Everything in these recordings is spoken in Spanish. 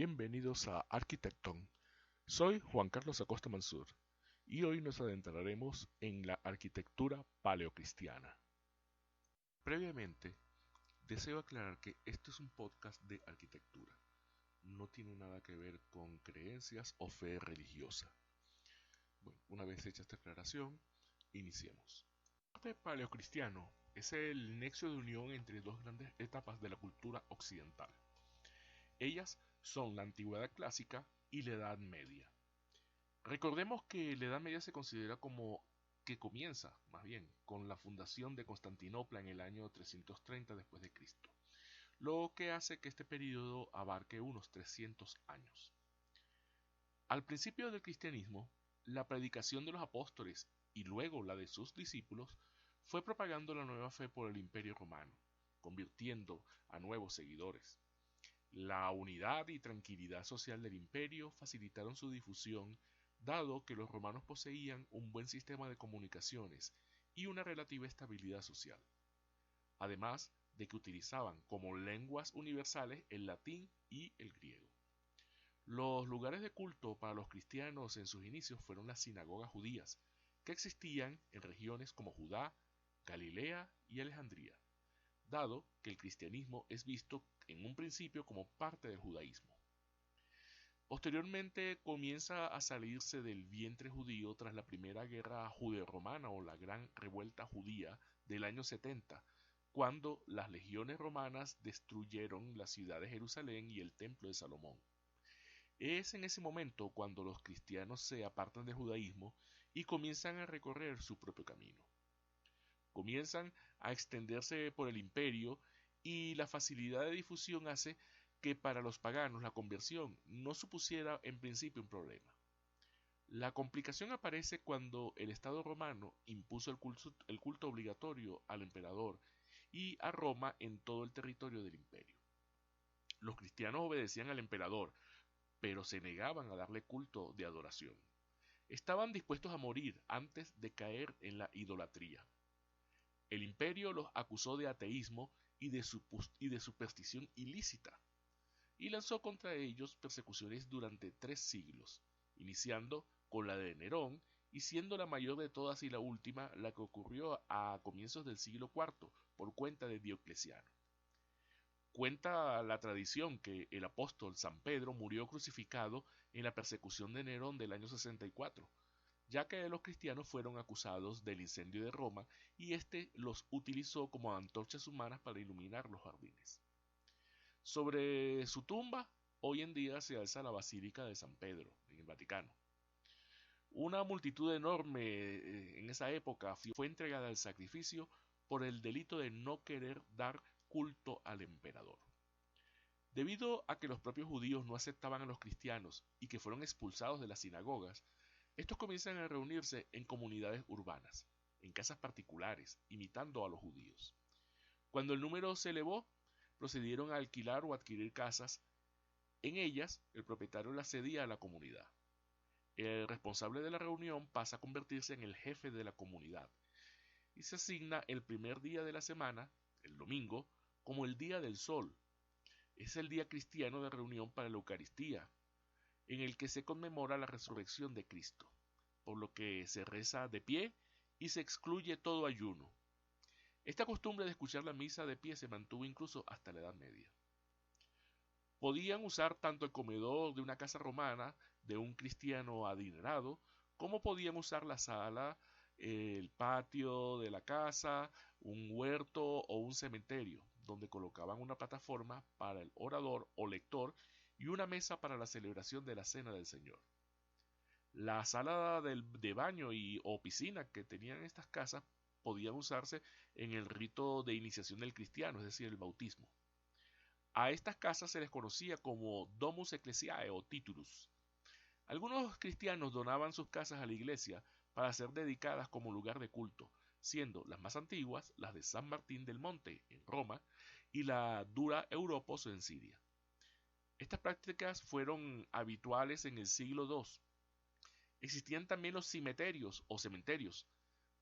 Bienvenidos a Arquitecton. Soy Juan Carlos Acosta Mansur y hoy nos adentraremos en la arquitectura paleocristiana. Previamente, deseo aclarar que esto es un podcast de arquitectura. No tiene nada que ver con creencias o fe religiosa. Bueno, una vez hecha esta aclaración, iniciemos. El arte paleocristiano es el nexo de unión entre dos grandes etapas de la cultura occidental. Ellas son la Antigüedad Clásica y la Edad Media. Recordemos que la Edad Media se considera como que comienza, más bien, con la fundación de Constantinopla en el año 330 después de Cristo, lo que hace que este periodo abarque unos 300 años. Al principio del cristianismo, la predicación de los apóstoles y luego la de sus discípulos fue propagando la nueva fe por el Imperio Romano, convirtiendo a nuevos seguidores. La unidad y tranquilidad social del imperio facilitaron su difusión, dado que los romanos poseían un buen sistema de comunicaciones y una relativa estabilidad social, además de que utilizaban como lenguas universales el latín y el griego. Los lugares de culto para los cristianos en sus inicios fueron las sinagogas judías, que existían en regiones como Judá, Galilea y Alejandría, dado que el cristianismo es visto en un principio como parte del judaísmo. Posteriormente comienza a salirse del vientre judío tras la primera guerra judeo-romana o la gran revuelta judía del año 70, cuando las legiones romanas destruyeron la ciudad de Jerusalén y el templo de Salomón. Es en ese momento cuando los cristianos se apartan del judaísmo y comienzan a recorrer su propio camino. Comienzan a extenderse por el imperio y la facilidad de difusión hace que para los paganos la conversión no supusiera en principio un problema. La complicación aparece cuando el Estado romano impuso el culto obligatorio al emperador y a Roma en todo el territorio del imperio. Los cristianos obedecían al emperador, pero se negaban a darle culto de adoración. Estaban dispuestos a morir antes de caer en la idolatría. El imperio los acusó de ateísmo y de superstición ilícita, y lanzó contra ellos persecuciones durante 3 siglos, iniciando con la de Nerón y siendo la mayor de todas y la última la que ocurrió a comienzos del siglo IV por cuenta de Diocleciano. Cuenta la tradición que el apóstol San Pedro murió crucificado en la persecución de Nerón del año 64, ya que los cristianos fueron acusados del incendio de Roma y éste los utilizó como antorchas humanas para iluminar los jardines. Sobre su tumba, hoy en día se alza la Basílica de San Pedro, en el Vaticano. Una multitud enorme en esa época fue entregada al sacrificio por el delito de no querer dar culto al emperador. Debido a que los propios judíos no aceptaban a los cristianos y que fueron expulsados de las sinagogas, estos comienzan a reunirse en comunidades urbanas, en casas particulares, imitando a los judíos. Cuando el número se elevó, procedieron a alquilar o adquirir casas. En ellas, el propietario las cedía a la comunidad. El responsable de la reunión pasa a convertirse en el jefe de la comunidad y se asigna el primer día de la semana, el domingo, como el día del sol. Es el día cristiano de reunión para la Eucaristía, en el que se conmemora la resurrección de Cristo, por lo que se reza de pie y se excluye todo ayuno. Esta costumbre de escuchar la misa de pie se mantuvo incluso hasta la Edad Media. Podían usar tanto el comedor de una casa romana de un cristiano adinerado, como podían usar la sala, el patio de la casa, un huerto o un cementerio, donde colocaban una plataforma para el orador o lector y una mesa para la celebración de la Cena del Señor. La sala de baño o piscina que tenían estas casas podían usarse en el rito de iniciación del cristiano, es decir, el bautismo. A estas casas se les conocía como Domus Ecclesiae o Titulus. Algunos cristianos donaban sus casas a la iglesia para ser dedicadas como lugar de culto, siendo las más antiguas las de San Martín del Monte en Roma y la Dura Europos en Siria. Estas prácticas fueron habituales en el siglo II. Existían también los cementerios o cementerios,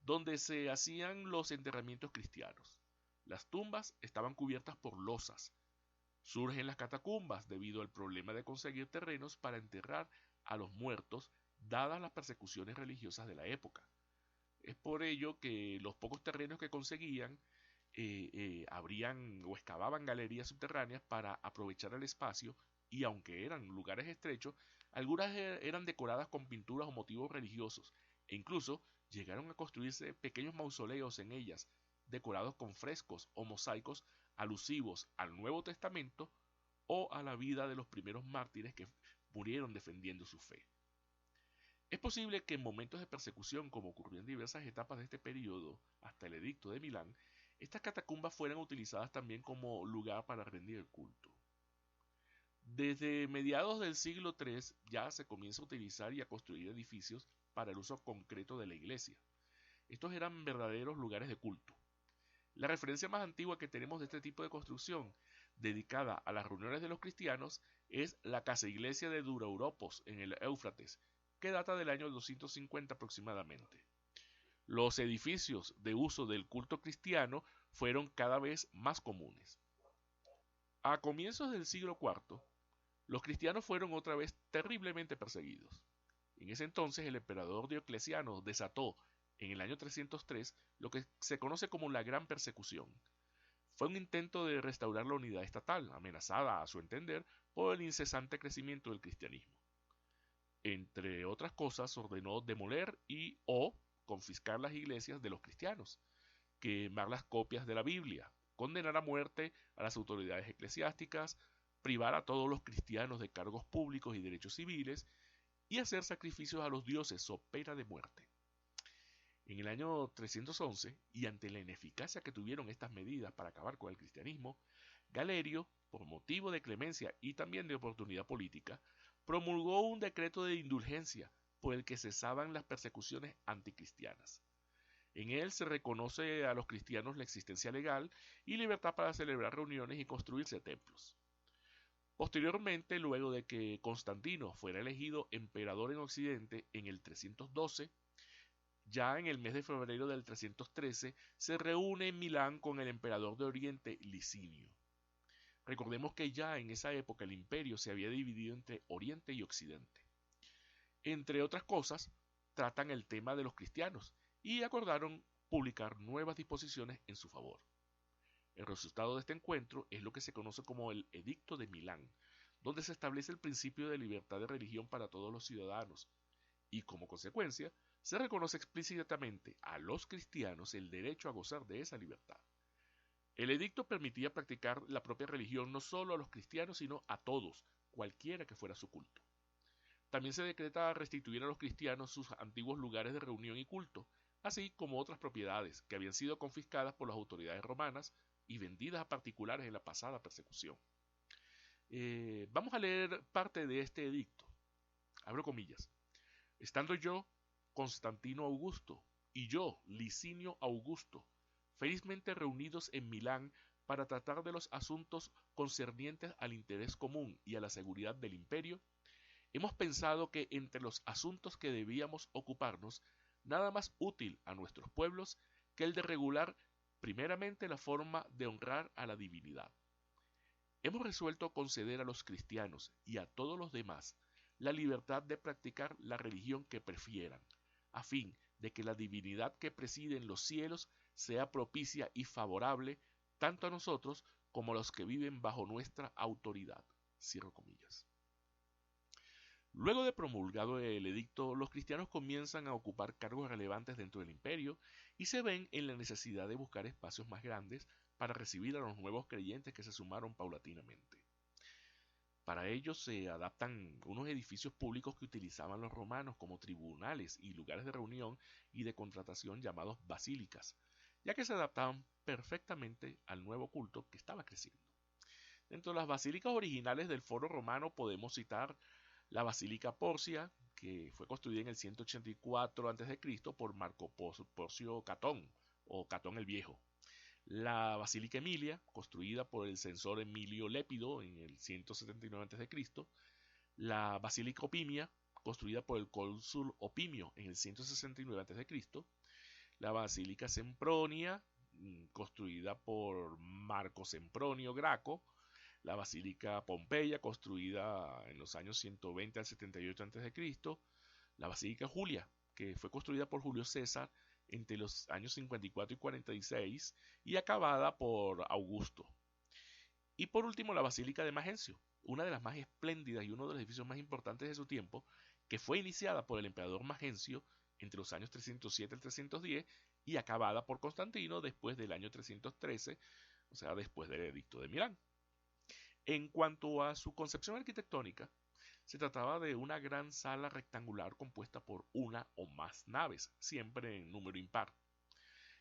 donde se hacían los enterramientos cristianos. Las tumbas estaban cubiertas por losas. Surgen las catacumbas debido al problema de conseguir terrenos para enterrar a los muertos, dadas las persecuciones religiosas de la época. Es por ello que los pocos terrenos que conseguían abrían o excavaban galerías subterráneas para aprovechar el espacio, y aunque eran lugares estrechos, algunas eran decoradas con pinturas o motivos religiosos, e incluso llegaron a construirse pequeños mausoleos en ellas, decorados con frescos o mosaicos alusivos al Nuevo Testamento o a la vida de los primeros mártires que murieron defendiendo su fe. Es posible que en momentos de persecución, como ocurrió en diversas etapas de este periodo, hasta el Edicto de Milán, estas catacumbas fueran utilizadas también como lugar para rendir el culto. Desde mediados del siglo III ya se comienza a utilizar y a construir edificios para el uso concreto de la iglesia. Estos eran verdaderos lugares de culto. La referencia más antigua que tenemos de este tipo de construcción, dedicada a las reuniones de los cristianos, es la casa iglesia de Durauropos en el Éufrates, que data del año 250 aproximadamente. Los edificios de uso del culto cristiano fueron cada vez más comunes. A comienzos del siglo IV, los cristianos fueron otra vez terriblemente perseguidos. En ese entonces el emperador Diocleciano desató en el año 303 lo que se conoce como la Gran Persecución. Fue un intento de restaurar la unidad estatal, amenazada a su entender por el incesante crecimiento del cristianismo. Entre otras cosas, ordenó demoler y o confiscar las iglesias de los cristianos, quemar las copias de la Biblia, condenar a muerte a las autoridades eclesiásticas, privar a todos los cristianos de cargos públicos y derechos civiles, y hacer sacrificios a los dioses so pena de muerte. En el año 311, y ante la ineficacia que tuvieron estas medidas para acabar con el cristianismo, Galerio, por motivo de clemencia y también de oportunidad política, promulgó un decreto de indulgencia por el que cesaban las persecuciones anticristianas. En él se reconoce a los cristianos la existencia legal y libertad para celebrar reuniones y construirse templos. Posteriormente, luego de que Constantino fuera elegido emperador en Occidente en el 312, ya en el mes de febrero del 313 se reúne en Milán con el emperador de Oriente, Licinio. Recordemos que ya en esa época el imperio se había dividido entre Oriente y Occidente. Entre otras cosas, tratan el tema de los cristianos y acordaron publicar nuevas disposiciones en su favor. El resultado de este encuentro es lo que se conoce como el Edicto de Milán, donde se establece el principio de libertad de religión para todos los ciudadanos, y como consecuencia, se reconoce explícitamente a los cristianos el derecho a gozar de esa libertad. El edicto permitía practicar la propia religión no solo a los cristianos, sino a todos, cualquiera que fuera su culto. También se decreta restituir a los cristianos sus antiguos lugares de reunión y culto, así como otras propiedades que habían sido confiscadas por las autoridades romanas y vendidas a particulares en la pasada persecución. Vamos a leer parte de este edicto. Abro comillas. Estando yo, Constantino Augusto, y yo, Licinio Augusto, felizmente reunidos en Milán para tratar de los asuntos concernientes al interés común y a la seguridad del imperio, hemos pensado que entre los asuntos que debíamos ocuparnos, nada más útil a nuestros pueblos que el de regular primeramente la forma de honrar a la divinidad. Hemos resuelto conceder a los cristianos y a todos los demás la libertad de practicar la religión que prefieran, a fin de que la divinidad que preside en los cielos sea propicia y favorable tanto a nosotros como a los que viven bajo nuestra autoridad. Cierro comillas. Luego de promulgado el edicto, los cristianos comienzan a ocupar cargos relevantes dentro del imperio y se ven en la necesidad de buscar espacios más grandes para recibir a los nuevos creyentes que se sumaron paulatinamente. Para ello se adaptan unos edificios públicos que utilizaban los romanos como tribunales y lugares de reunión y de contratación llamados basílicas, ya que se adaptaban perfectamente al nuevo culto que estaba creciendo. Dentro de las basílicas originales del Foro Romano podemos citar la Basílica Porcia, que fue construida en el 184 a.C. por Marco Porcio Catón, o Catón el Viejo. La Basílica Emilia, construida por el censor Emilio Lépido en el 179 a.C. La Basílica Opimia, construida por el cónsul Opimio en el 169 a.C. La Basílica Sempronia, construida por Marco Sempronio Graco. la Basílica Pompeya, construida en los años 120 al 78 a.C., la Basílica Julia, que fue construida por Julio César entre los años 54 y 46 y acabada por Augusto. Y por último, la Basílica de Magencio, una de las más espléndidas y uno de los edificios más importantes de su tiempo, que fue iniciada por el emperador Magencio entre los años 307 y 310 y acabada por Constantino después del año 313, o sea, después del Edicto de Milán. En cuanto a su concepción arquitectónica, se trataba de una gran sala rectangular compuesta por una o más naves, siempre en número impar.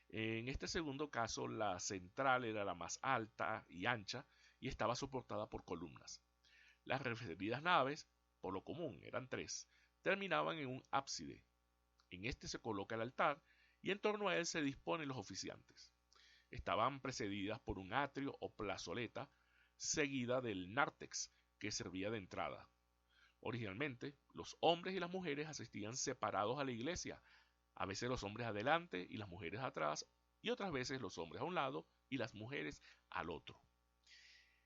En este segundo caso, la central era la más alta y ancha y estaba soportada por columnas. Las referidas naves, por lo común eran tres, terminaban en un ábside. En este se coloca el altar y en torno a él se disponen los oficiantes. Estaban precedidas por un atrio o plazoleta, seguida del nártex, que servía de entrada. Originalmente, los hombres y las mujeres asistían separados a la iglesia, a veces los hombres adelante y las mujeres atrás, y otras veces los hombres a un lado y las mujeres al otro.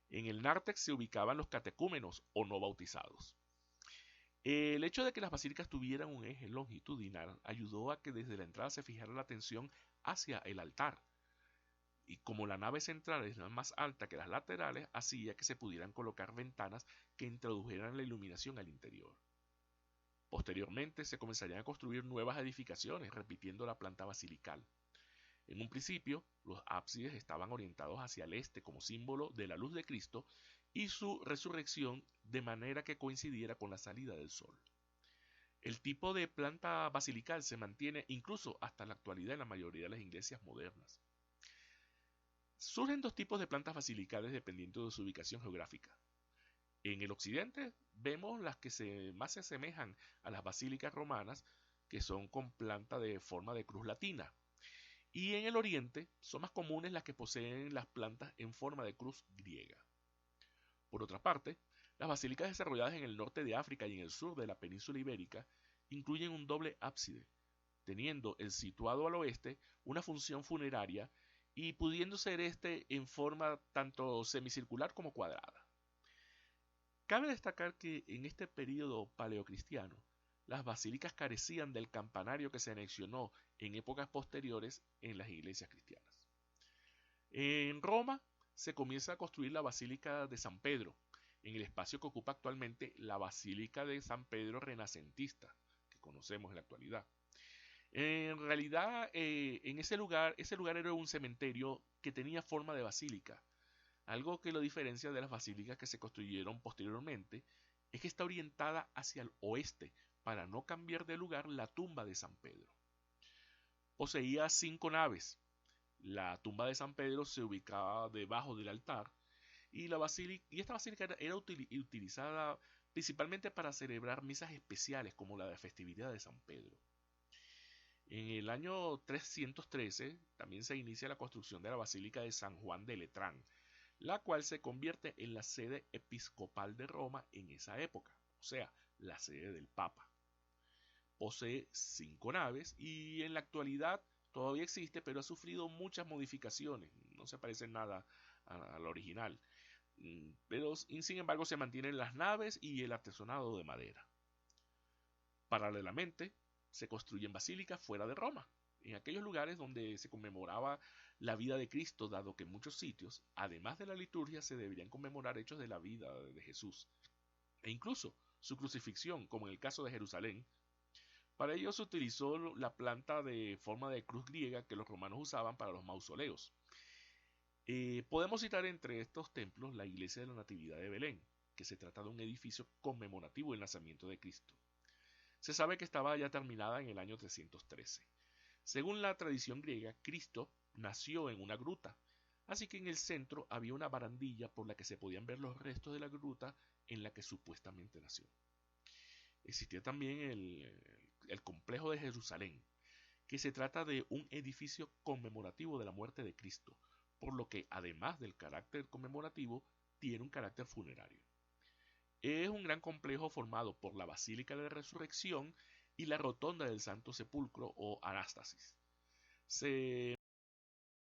En el nártex se ubicaban los catecúmenos o no bautizados. El hecho de que las basílicas tuvieran un eje longitudinal ayudó a que desde la entrada se fijara la atención hacia el altar, y como la nave central es más alta que las laterales, hacía que se pudieran colocar ventanas que introdujeran la iluminación al interior. Posteriormente se comenzarían a construir nuevas edificaciones, repitiendo la planta basilical. En un principio, los ábsides estaban orientados hacia el este como símbolo de la luz de Cristo y su resurrección, de manera que coincidiera con la salida del sol. El tipo de planta basilical se mantiene incluso hasta la actualidad en la mayoría de las iglesias modernas. Surgen dos tipos de plantas basilicales dependiendo de su ubicación geográfica. En el occidente vemos las que más se asemejan a las basílicas romanas, que son con planta de forma de cruz latina. Y en el oriente son más comunes las que poseen las plantas en forma de cruz griega. Por otra parte, las basílicas desarrolladas en el norte de África y en el sur de la península ibérica incluyen un doble ábside, teniendo el situado al oeste una función funeraria y pudiendo ser este en forma tanto semicircular como cuadrada. Cabe destacar que en este período paleocristiano, las basílicas carecían del campanario que se anexionó en épocas posteriores en las iglesias cristianas. En Roma se comienza a construir la Basílica de San Pedro, en el espacio que ocupa actualmente la Basílica de San Pedro renacentista, que conocemos en la actualidad. En realidad, en ese lugar era un cementerio que tenía forma de basílica. Algo que lo diferencia de las basílicas que se construyeron posteriormente es que está orientada hacia el oeste para no cambiar de lugar la tumba de San Pedro. Poseía 5 naves. La tumba de San Pedro se ubicaba debajo del altar y esta basílica era utilizada principalmente para celebrar misas especiales como la de festividad de San Pedro. En el año 313 también se inicia la construcción de la Basílica de San Juan de Letrán, la cual se convierte en la sede episcopal de Roma en esa época, o sea, la sede del Papa. Posee 5 naves y en la actualidad todavía existe, pero ha sufrido muchas modificaciones, no se parece nada a la original, pero sin embargo se mantienen las naves y el artesonado de madera. Paralelamente, se construyen basílicas fuera de Roma, en aquellos lugares donde se conmemoraba la vida de Cristo, dado que en muchos sitios, además de la liturgia, se deberían conmemorar hechos de la vida de Jesús, e incluso su crucifixión, como en el caso de Jerusalén. Para ello se utilizó la planta de forma de cruz griega que los romanos usaban para los mausoleos. Podemos citar entre estos templos la iglesia de la Natividad de Belén, que se trata de un edificio conmemorativo del nacimiento de Cristo. Se sabe que estaba ya terminada en el año 313. Según la tradición griega, Cristo nació en una gruta, así que en el centro había una barandilla por la que se podían ver los restos de la gruta en la que supuestamente nació. Existía también el complejo de Jerusalén, que se trata de un edificio conmemorativo de la muerte de Cristo, por lo que además del carácter conmemorativo, tiene un carácter funerario. Es un gran complejo formado por la Basílica de la Resurrección y la Rotonda del Santo Sepulcro o Anástasis. Se